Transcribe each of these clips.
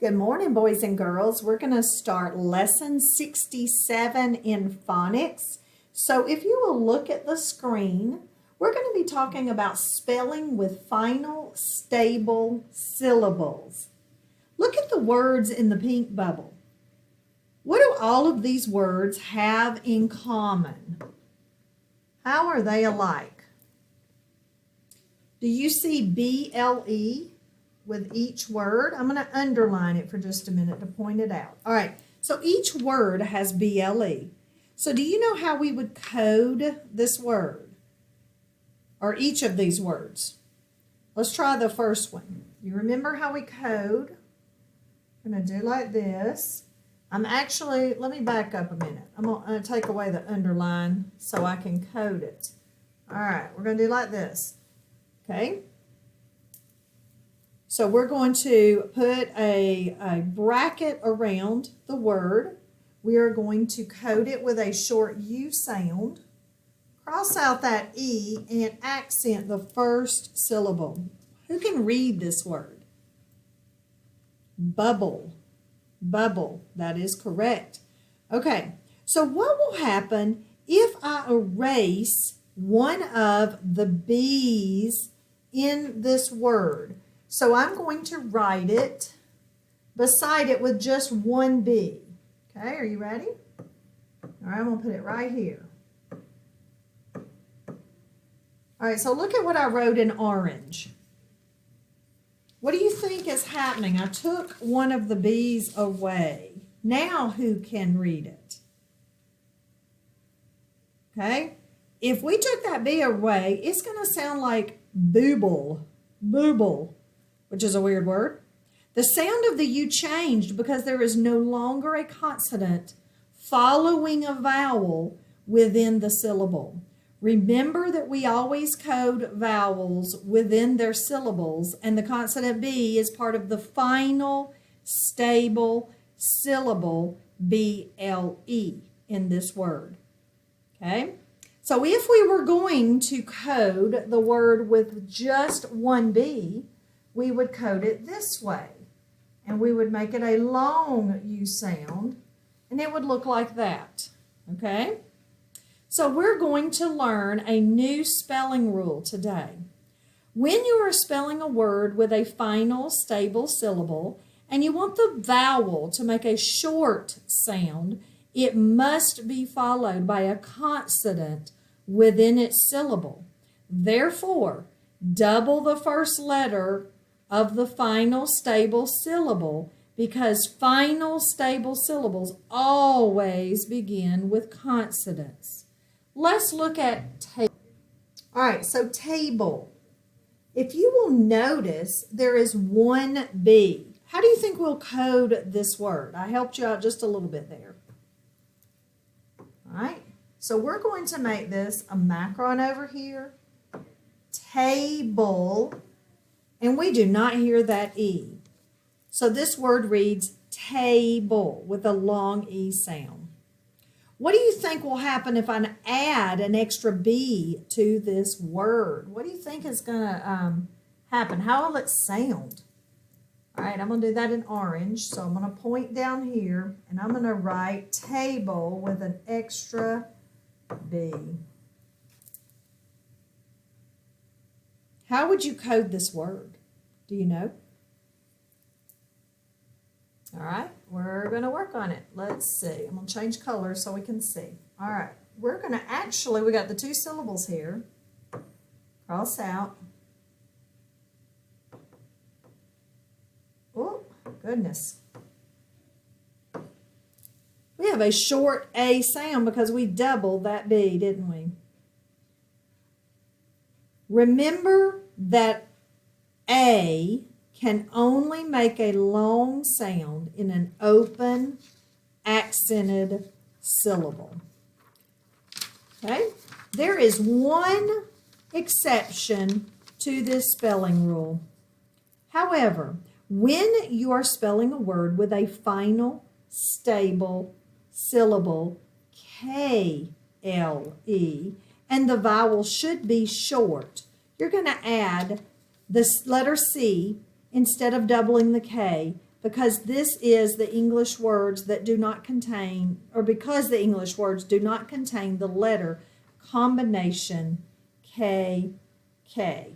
Good morning, boys and girls. We're going to start lesson 67 in phonics. So if you will look at the screen, we're going to be talking about spelling with final stable syllables. Look at the words in the pink bubble. What do all of these words have in common? How are they alike? Do you see BLE? With each word? I'm going to underline it for just a minute to point it out. All right, so each word has BLE. So do you know how we would code this word? Or each of these words? Let's try the first one. You remember how we code? I'm going to do like this. Let me back up a minute. I'm going to take away the underline so I can code it. All right, we're going to do like this. Okay? So we're going to put a bracket around the word. We are going to code it with a short U sound. Cross out that E and accent the first syllable. Who can read this word? Bubble. Bubble. That is correct. Okay, so what will happen if I erase one of the B's in this word? So I'm going to write it beside it with just one B. Okay, are you ready? All right, I'm going to put it right here. All right, so look at what I wrote in orange. What do you think is happening? I took one of the B's away. Now who can read it? Okay, if we took that B away, it's going to sound like booble, booble, which is a weird word. The sound of the U changed because there is no longer a consonant following a vowel within the syllable. Remember that we always code vowels within their syllables, and the consonant B is part of the final stable syllable BLE in this word. Okay? So if we were going to code the word with just one B, we would code it this way, and we would make it a long U sound, and it would look like that, okay? So we're going to learn a new spelling rule today. When you are spelling a word with a final stable syllable, and you want the vowel to make a short sound, it must be followed by a consonant within its syllable. Therefore, double the first letter of the final stable syllable, because final stable syllables always begin with consonants. Let's look at table. All right, so table. If you will notice, there is one B. How do you think we'll code this word? I helped you out just a little bit there. All right, so we're going to make this a macron over here. Table. And we do not hear that E. So this word reads table with a long E sound. What do you think will happen if I add an extra B to this word? What do you think is going to happen? How will it sound? All right, I'm going to do that in orange. So I'm going to point down here, and I'm going to write table with an extra B. How would you code this word? Do you know? All right, we're going to work on it. Let's see. I'm going to change colors so we can see. All right, we're going to we got the two syllables here. Cross out. Oh, goodness. We have a short A sound because we doubled that B, didn't we? Remember that A can only make a long sound in an open, accented syllable. Okay? There is one exception to this spelling rule. However, when you are spelling a word with a final, stable syllable, KLE, and the vowel should be short, you're going to add the letter C instead of doubling the K, because this is the English words that do not contain, or because the English words do not contain the letter combination K, K.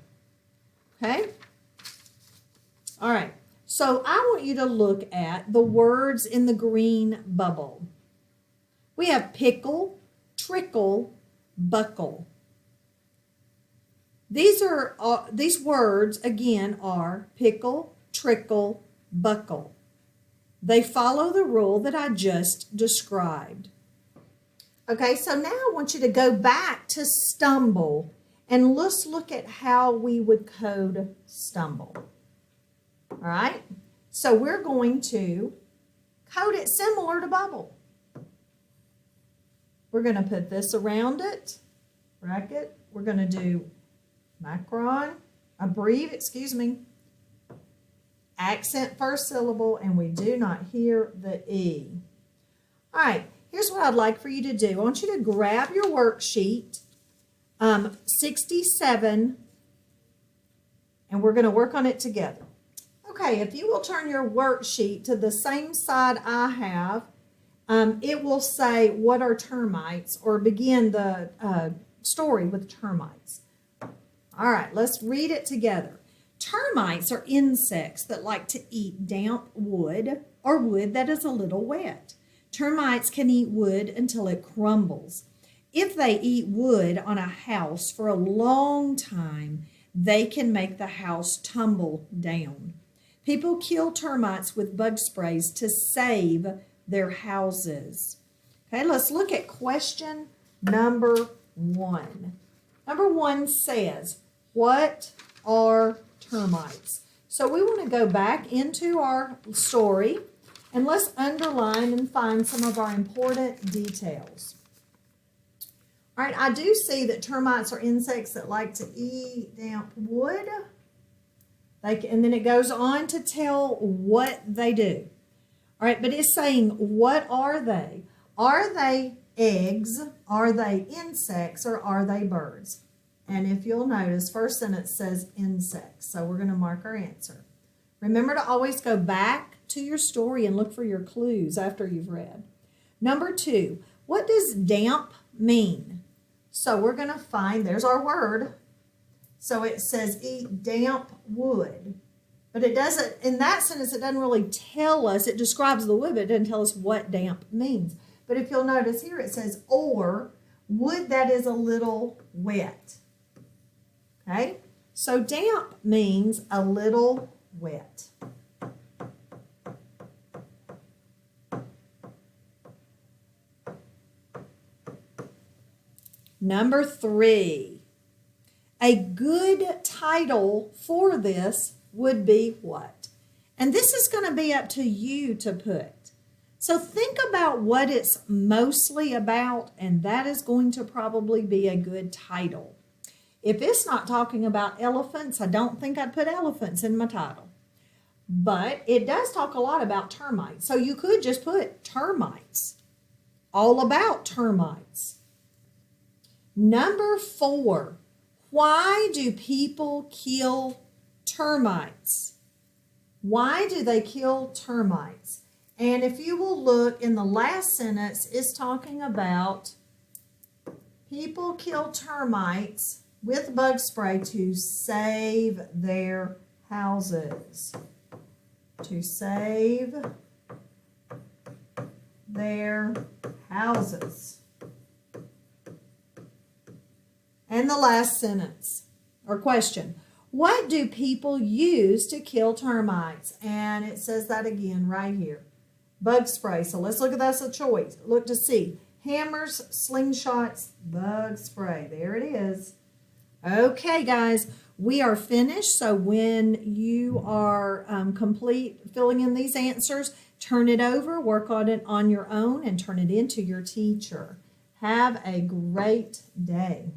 Okay? All right. So I want you to look at the words in the green bubble. We have pickle, trickle, buckle. These words, again, are pickle, trickle, buckle. They follow the rule that I just described. Okay, so now I want you to go back to stumble, and let's look at how we would code stumble. All right, so we're going to code it similar to bubble. We're going to put this around it, bracket. We're going to do accent first syllable, and we do not hear the E. All right, here's what I'd like for you to do. I want you to grab your worksheet, 67, and we're going to work on it together. Okay, if you will turn your worksheet to the same side I have, it will say, what are termites, or begin the story with termites. All right, let's read it together. Termites are insects that like to eat damp wood or wood that is a little wet. Termites can eat wood until it crumbles. If they eat wood on a house for a long time, they can make the house tumble down. People kill termites with bug sprays to save their houses. Okay, let's look at question number 1. Number 1 says, what are termites? So we want to go back into our story, and let's underline and find some of our important details. All right, I do see that termites are insects that like to eat damp wood. And then it goes on to tell what they do. All right, but it's saying, what are they? Are they eggs? Are they insects? Or are they birds? And if you'll notice, first sentence says insects. So we're going to mark our answer. Remember to always go back to your story and look for your clues after you've read. Number 2, what does damp mean? So we're going to find, there's our word. So it says eat damp wood. But it doesn't, in that sentence, it doesn't really tell us. It describes the wood, but it doesn't tell us what damp means. But if you'll notice here, it says, or wood that is a little wet. Okay? So damp means a little wet. Number 3. A good title for this would be what? And this is going to be up to you to put. So think about what it's mostly about, and that is going to probably be a good title. If it's not talking about elephants, I don't think I'd put elephants in my title. But it does talk a lot about termites. So you could just put termites. All about termites. Number 4. Why do people kill termites? Why do they kill termites? And if you will look in the last sentence, it's talking about people kill termites with bug spray to save their houses. To save their houses. And the last sentence or question, what do people use to kill termites? And it says that again right here. Bug spray. So let's look at that as a choice. Look to see. Hammers, slingshots, bug spray. There it is. Okay, guys, we are finished. So when you are complete filling in these answers, turn it over, work on it on your own, and turn it into your teacher. Have a great day.